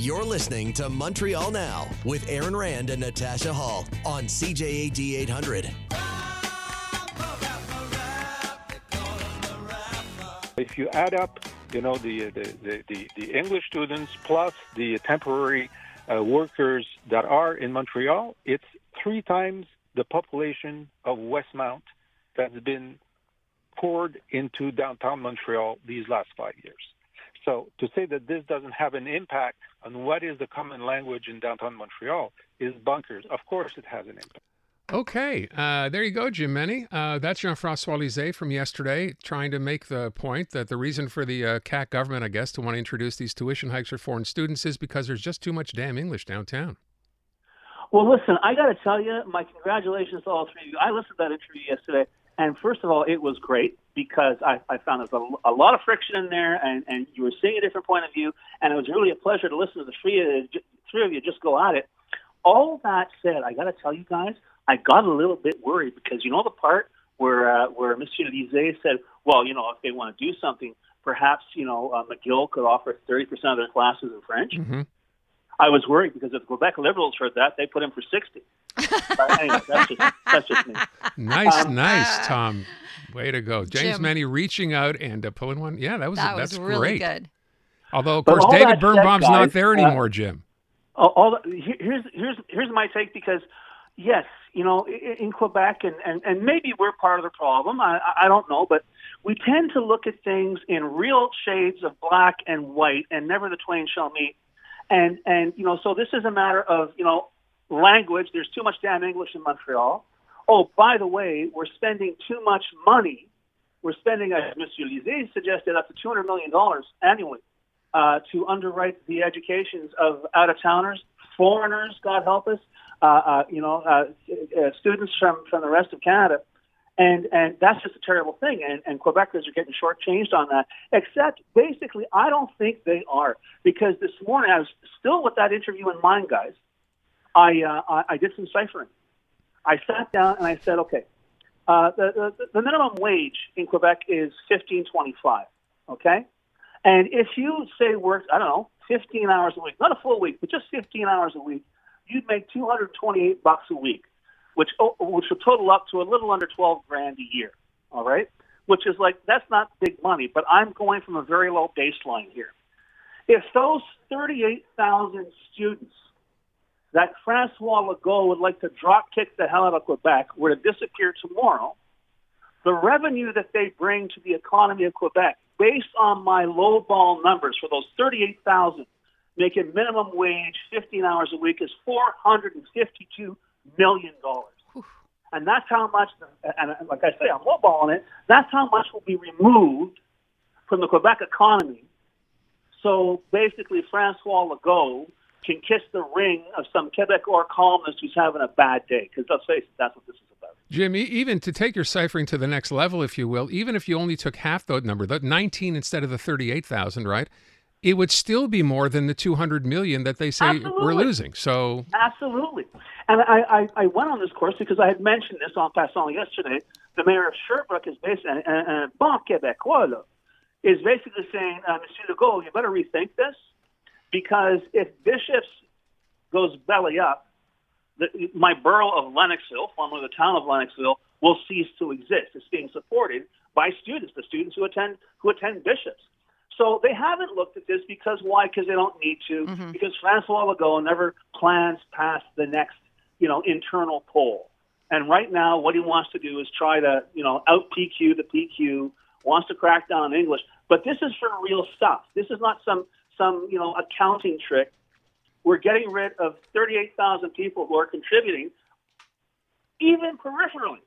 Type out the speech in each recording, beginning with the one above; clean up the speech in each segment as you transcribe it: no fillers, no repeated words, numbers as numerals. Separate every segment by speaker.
Speaker 1: You're listening to Montreal Now with Aaron Rand and Natasha Hall on CJAD 800.
Speaker 2: If you add up, the English students plus the temporary workers that are in Montreal, it's 3 times the population of Westmount that's been poured into downtown Montreal these last 5 years. So to say that this doesn't have an impact on what is the common language in downtown Montreal is bonkers. Of course it has an impact.
Speaker 3: Okay, there you go, Jim Mennie. That's Jean-François Lisée from yesterday, trying to make the point that the reason for the CAQ government, I guess, to want to introduce these tuition hikes for foreign students is because there's just too much damn English downtown.
Speaker 4: Well, listen, I got to tell you, my congratulations to all 3 of you. I listened to that interview yesterday, and first of all, it was great because I found there's a lot of friction in there, and you were seeing a different point of view, and it was really a pleasure to listen to the three of you just go at it. All that said, I got to tell you guys, I got a little bit worried because you know the part where Monsieur Lisée said, well, if they want to do something, perhaps, McGill could offer 30% of their classes in French.
Speaker 3: Mm-hmm.
Speaker 4: I was worried because if the Quebec Liberals heard that, they put him for 60. But anyway, that's just me.
Speaker 3: Nice, Tom. Way to go. James
Speaker 5: Jim.
Speaker 3: Mennie reaching out and pulling one. Yeah, that's
Speaker 5: really
Speaker 3: great.
Speaker 5: good.
Speaker 3: Although, of course, David Birnbaum's not there anymore, Jim.
Speaker 4: Here's my take because, yes, in Quebec, and maybe we're part of the problem, I don't know, but we tend to look at things in real shades of black and white, and never the twain shall meet. And so this is a matter of, language. There's too much damn English in Montreal. Oh, by the way, we're spending too much money. We're spending, as Monsieur Lisée suggested, up to $200 million annually to underwrite the educations of out-of-towners, foreigners, God help us, students from the rest of Canada. And that's just a terrible thing. And Quebecers are getting shortchanged on that. Except, basically, I don't think they are. Because this morning, I was still with that interview in mind, guys. I did some ciphering. I sat down and I said, okay, the minimum wage in Quebec is $15.25, okay? And if you say work, 15 hours a week, not a full week, but just 15 hours a week, you'd make $228 a week, which would total up to a little under $12,000 a year, all right? Which is that's not big money, but I'm going from a very low baseline here. If those 38,000 students that Francois Legault would like to drop kick the hell out of Quebec were to disappear tomorrow, the revenue that they bring to the economy of Quebec, based on my low-ball numbers for those 38,000 making minimum wage 15 hours a week, is $452 million. And that's how much, and like I say, I'm lowballing it, that's how much will be removed from the Quebec economy. So basically, Francois Legault can kiss the ring of some Quebecor columnist who's having a bad day. Because let's face it, that's what this is about.
Speaker 3: Jim, even to take your ciphering to the next level, if you will, even if you only took half that number, the 19 instead of the 38,000, right? It would still be more than the 200 million that they say
Speaker 4: Absolutely.
Speaker 3: we're losing. So
Speaker 4: absolutely. And I went on this course because I had mentioned this en passant yesterday. The mayor of Sherbrooke is basically, un bon Québécois, là, is basically saying, Monsieur Legault, you better rethink this, because if Bishops goes belly up, my borough of Lennoxville, formerly the town of Lennoxville, will cease to exist. It's being supported by students, the students who attend Bishops. So they haven't looked at this because why? Because they don't need to. Mm-hmm. Because Francois Legault never plans past the next, internal poll. And right now, what he wants to do is try to, out PQ the PQ. Wants to crack down on English. But this is for real stuff. This is not some accounting trick. We're getting rid of 38,000 people who are contributing, even peripherally,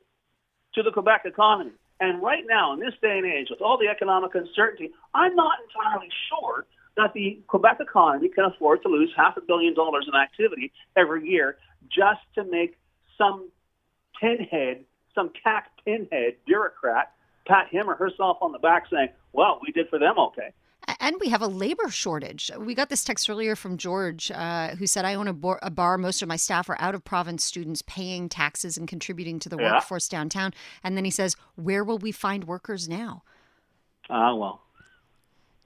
Speaker 4: to the Quebec economy. And right now, in this day and age, with all the economic uncertainty, I'm not entirely sure that the Quebec economy can afford to lose $500 million in activity every year just to make some pinhead, some CAQ pinhead bureaucrat pat him or herself on the back saying, well, we did for them okay.
Speaker 5: And we have a labor shortage. We got this text earlier from George who said, I own a bar. Most of my staff are out-of-province students paying taxes and contributing to the workforce downtown. And then he says, where will we find workers now?
Speaker 4: Well.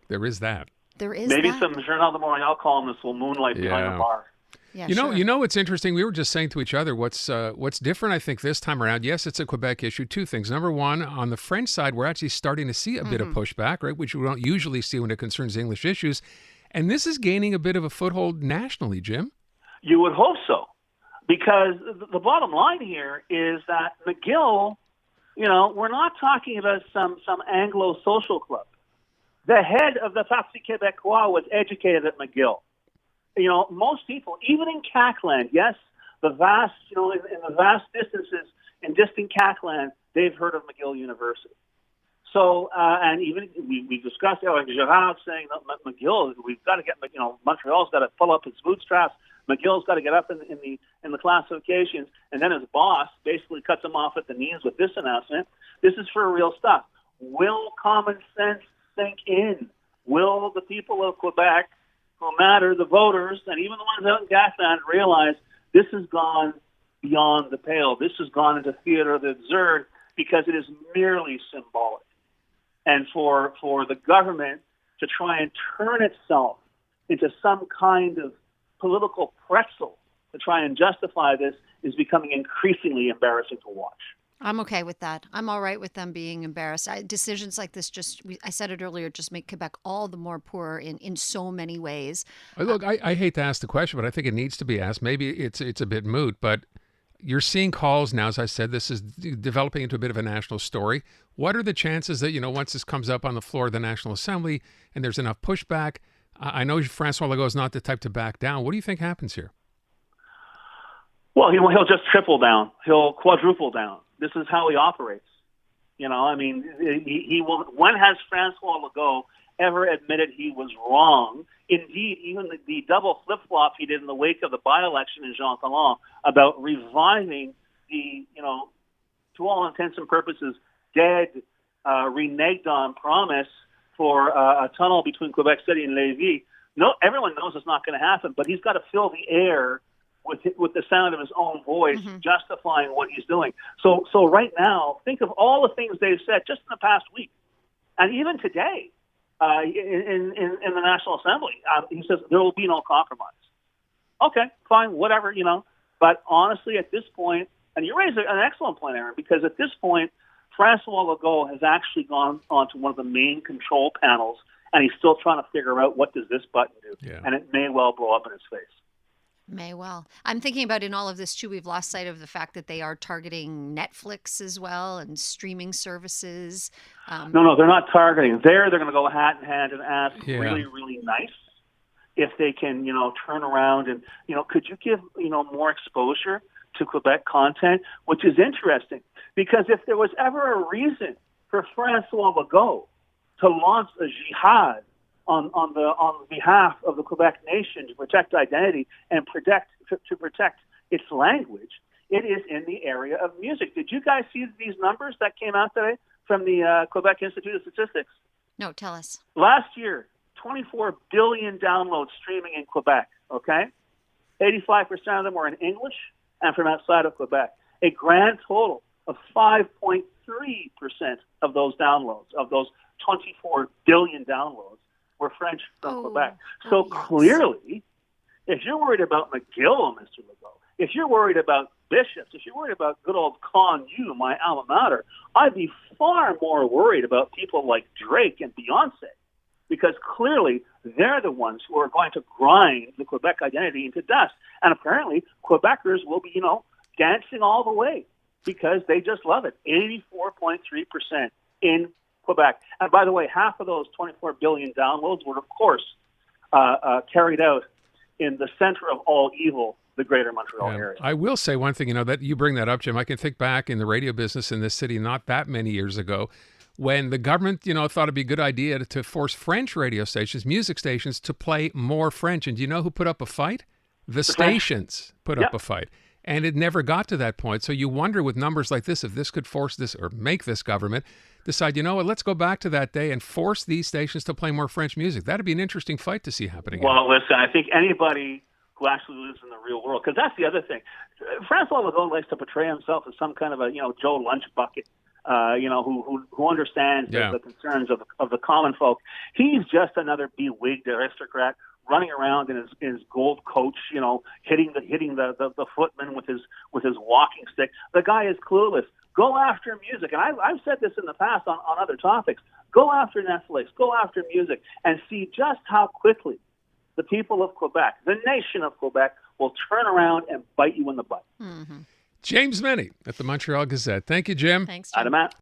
Speaker 3: There is that.
Speaker 5: There is
Speaker 4: Maybe
Speaker 5: that.
Speaker 4: some Journal de Montreal columnists will moonlight behind the bar.
Speaker 5: Yeah,
Speaker 3: You know what's interesting? We were just saying to each other, what's different, I think, this time around. Yes, it's a Quebec issue. Two things. Number one, on the French side, we're actually starting to see a bit of pushback, right, which we don't usually see when it concerns English issues. And this is gaining a bit of a foothold nationally, Jim.
Speaker 4: You would hope so, because the bottom line here is that McGill, we're not talking about some Anglo social club. The head of the Parti Québécois was educated at McGill. Most people, even in CAQ land, yes, the vast, in the vast distances in distant CAQ land, they've heard of McGill University. So, and even we discussed like Gerard saying that McGill, we've got to get, Montreal's got to pull up its bootstraps. McGill's got to get up in the classifications, and then his boss basically cuts him off at the knees with this announcement. This is for real stuff. Will common sense sink in? Will the people of Quebec, who matter, the voters, and even the ones out in Gasland, realize this has gone beyond the pale? This has gone into theater of the absurd because it is merely symbolic. And for the government to try and turn itself into some kind of political pretzel to try and justify this is becoming increasingly embarrassing to watch.
Speaker 5: I'm okay with that. I'm all right with them being embarrassed. Decisions like this I said it earlier, just make Quebec all the more poor in so many ways.
Speaker 3: Look, I hate to ask the question, but I think it needs to be asked. Maybe it's a bit moot, but you're seeing calls now, as I said, this is developing into a bit of a national story. What are the chances that, once this comes up on the floor of the National Assembly and there's enough pushback? I know François Legault is not the type to back down. What do you think happens here?
Speaker 4: Well, he'll just triple down. He'll quadruple down. This is how he operates. He will. When has François Legault ever admitted he was wrong? Indeed, even the double flip-flop he did in the wake of the by-election in Jean Talon about reviving the, to all intents and purposes, dead, reneged on promise for a tunnel between Quebec City and Lévis. No, everyone knows it's not going to happen, but he's got to fill the air with the sound of his own voice, justifying what he's doing. So right now, think of all the things they've said just in the past week, and even today in the National Assembly. He says there will be no compromise. Okay, fine, whatever, But honestly, at this point, and you raise an excellent point, Aaron, because at this point, François Legault has actually gone onto one of the main control panels, and he's still trying to figure out what does this button do, and it may well blow up in his face.
Speaker 5: May well. I'm thinking about in all of this, too, we've lost sight of the fact that they are targeting Netflix as well and streaming services.
Speaker 4: No, they're not targeting. They're going to go hat in hand and ask really, really nice if they can, turn around and, could you give, more exposure to Quebec content, which is interesting. Because if there was ever a reason for François Legault to launch a jihad on behalf of the Quebec nation to protect identity and protect its language, it is in the area of music. Did you guys see these numbers that came out today from the Quebec Institute of Statistics?
Speaker 5: No, tell us.
Speaker 4: Last year, 24 billion downloads streaming in Quebec, okay? 85% of them were in English and from outside of Quebec. A grand total of 5.3% of those downloads, of those 24 billion downloads, were French from Quebec. So clearly, if you're worried about McGill, Mr. Legault, if you're worried about Bishops, if you're worried about good old Con U, my alma mater, I'd be far more worried about people like Drake and Beyonce, because clearly they're the ones who are going to grind the Quebec identity into dust. And apparently Quebecers will be, dancing all the way because they just love it. 84.3% in Quebec. And by the way, half of those 24 billion downloads were, of course, carried out in the center of all evil, the greater Montreal area.
Speaker 3: I will say one thing, that you bring that up, Jim. I can think back in the radio business in this city not that many years ago when the government, thought it'd be a good idea to force French radio stations, music stations, to play more French. And do you know who put up a fight? The stations put up a fight. And it never got to that point. So you wonder with numbers like this, if this could force this or make this government decide, let's go back to that day and force these stations to play more French music. That'd be an interesting fight to see happening.
Speaker 4: Well, listen, I think anybody who actually lives in the real world, because that's the other thing. François Legault likes to portray himself as some kind of a, Joe Lunch bucket who understands the concerns of the common folk. He's just another bewigged aristocrat running around in his gold coach, hitting the footman with his walking stick. The guy is clueless. Go after music, and I've said this in the past on other topics. Go after Netflix, go after music, and see just how quickly the people of Quebec, the nation of Quebec, will turn around and bite you in the butt.
Speaker 3: James Mennie at the Montreal Gazette. Thank you, Jim.
Speaker 5: Thanks, Jim.
Speaker 4: Matt.